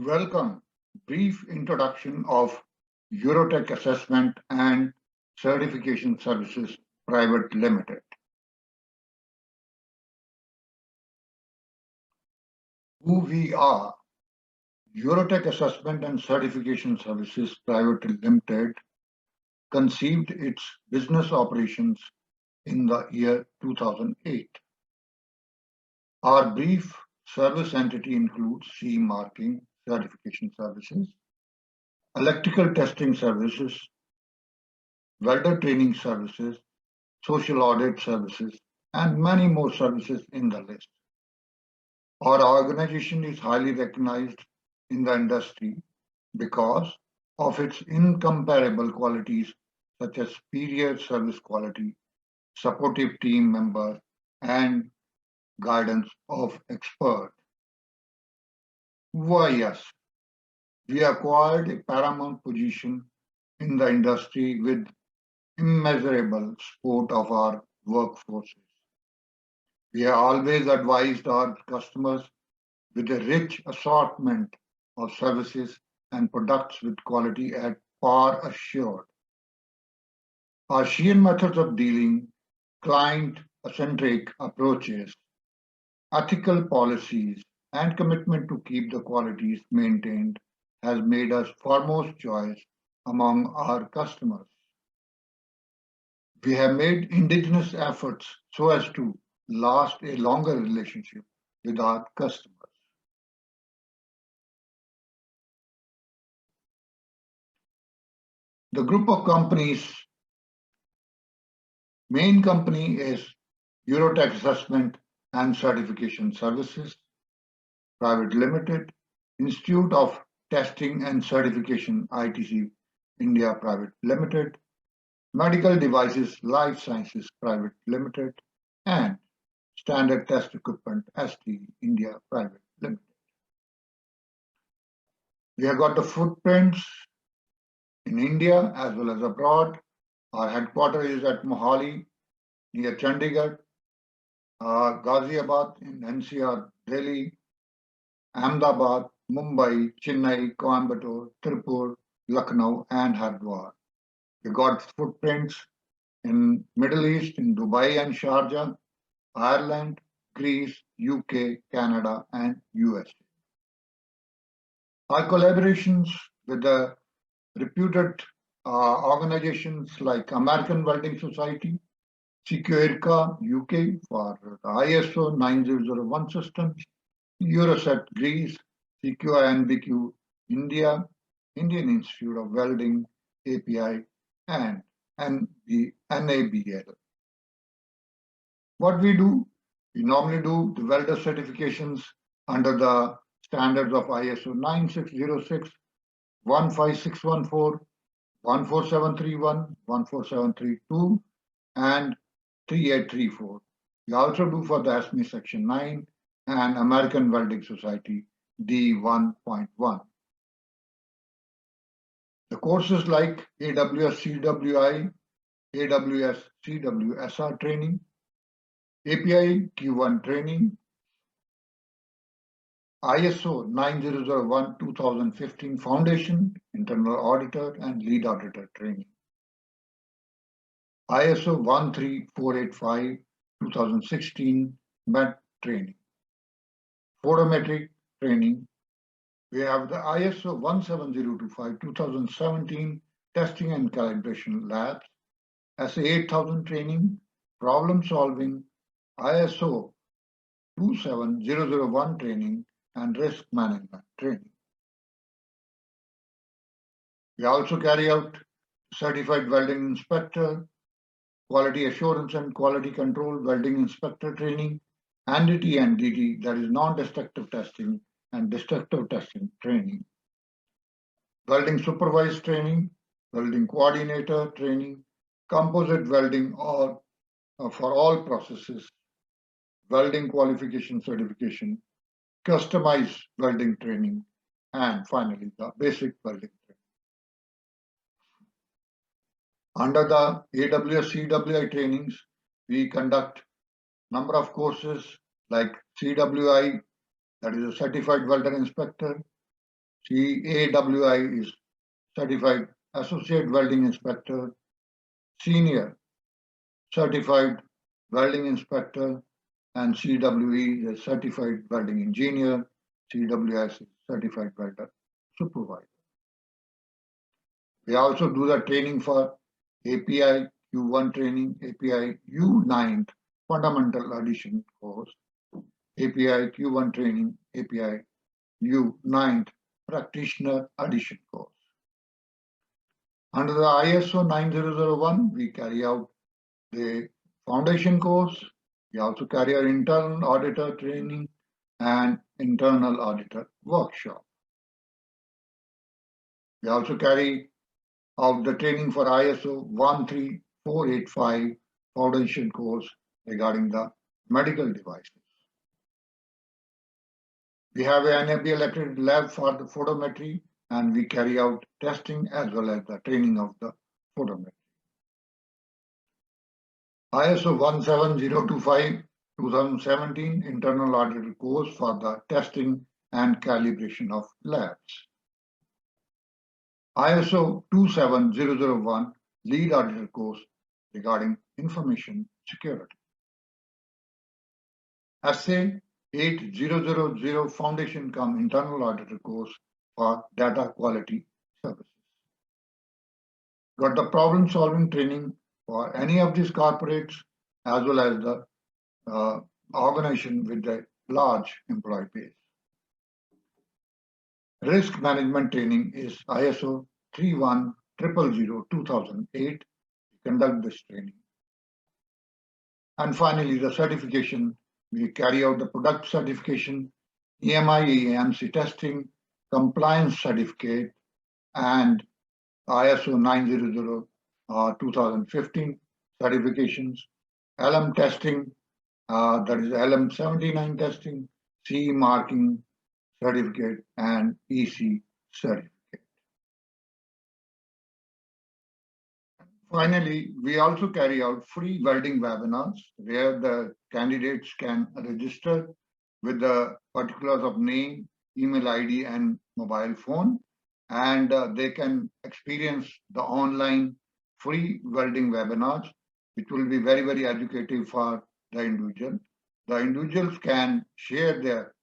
Welcome. Brief introduction of Eurotech Assessment and Certification Services Private Limited. Who we are. Eurotech Assessment and Certification Services Private Limited conceived its business operations in the year 2008. Our brief service entity includes CE marking certification services, electrical testing services, welder training services, social audit services, and many more services in the list. Our organization is highly recognized in the industry because of its incomparable qualities such as superior service quality, supportive team members, and guidance of experts. Why us? We acquired a paramount position in the industry with immeasurable support of our workforces. We have always advised our customers with a rich assortment of services and products with quality at par assured. Our sheer methods of dealing, client-centric approaches, ethical policies, and commitment to keep the qualities maintained has made us foremost choice among our customers. We have made indigenous efforts so as to last a longer relationship with our customers. The group of companies, main company is Eurotech Assessment and Certification Services Private Limited, Institute of Testing and Certification ITC India Private Limited, Medical Devices Life Sciences Private Limited, and Standard Test Equipment ST India Private Limited. We have got the footprints in India as well as abroad. Our headquarters is at Mohali near Chandigarh, Ghaziabad in NCR, Delhi, Ahmedabad, Mumbai, Chennai, Coimbatore, Tirupur, Lucknow, and Hardwar. We got footprints in Middle East, in Dubai and Sharjah, Ireland, Greece, UK, Canada, and USA. Our collaborations with the reputed organizations like American Welding Society, CWI UK for the ISO 9001 systems, Eurocert Greece, CQI and BQ India, Indian Institute of Welding, API, and the NABL. What we do? We normally do the welder certifications under the standards of ISO 9606, 15614, 14731, 14732, and 3834. We also do for the ASME Section 9 and American Welding Society D1.1. The courses like AWS CWI, AWS-CWSR training, API Q1 training, ISO 9001-2015 Foundation, Internal Auditor and Lead Auditor training, ISO 13485-2016 MET training, photometric training. We have the ISO 17025-2017 Testing and Calibration Labs, SA 8000 training, problem solving, ISO 27001 training, and risk management training. We also carry out Certified Welding Inspector, Quality Assurance and Quality Control Welding Inspector training, NDT and DT, that is non-destructive testing and destructive testing training, Welding Supervised training, Welding Coordinator training, Composite Welding or for all processes, Welding Qualification Certification, Customized Welding training, and finally the Basic Welding training. Under the AWS CWI trainings, we conduct number of courses like CWI, that is a Certified Welder Inspector, AWI is Certified Associate Welding Inspector, Senior Certified Welding Inspector, and CWE is Certified Welding Engineer, CWS is Certified Welder Supervisor. We also do the training for API Q1 training, API U9 Fundamental Addition course, API Q1 training, API U9 Practitioner Addition course. Under the ISO 9001, we carry out the foundation course. We also carry out internal auditor training and internal auditor workshop. We also carry out the training for ISO 13485 foundation course regarding the medical devices. We have an NABL accredited lab for the photometry, and we carry out testing as well as the training of the photometry. ISO 17025 2017 internal auditor course for the testing and calibration of labs. ISO 27001 lead auditor course regarding information security. SA 8000 foundation cum internal auditor course for data quality services. Got the problem solving training for any of these corporates as well as the organization with a large employee base. Risk management training is ISO 31000 2008. We conduct this training. And finally, the certification. We carry out the product certification, EMI, EAMC testing, compliance certificate, and ISO 900 2015 certifications, LM testing, that is LM 79 testing, CE marking certificate, and EC certificate. Finally, we also carry out free welding webinars where the candidates can register with the particulars of name, email ID, and mobile phone, and they can experience the online free welding webinars, which will be very, very educative for the individual. The individuals can share their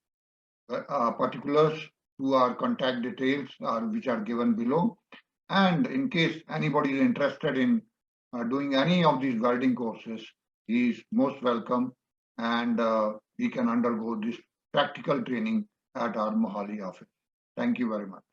particulars to our contact details, which are given below. And in case anybody is interested in doing any of these welding courses, he is most welcome, and he can undergo this practical training at our Mohali office. Thank you very much.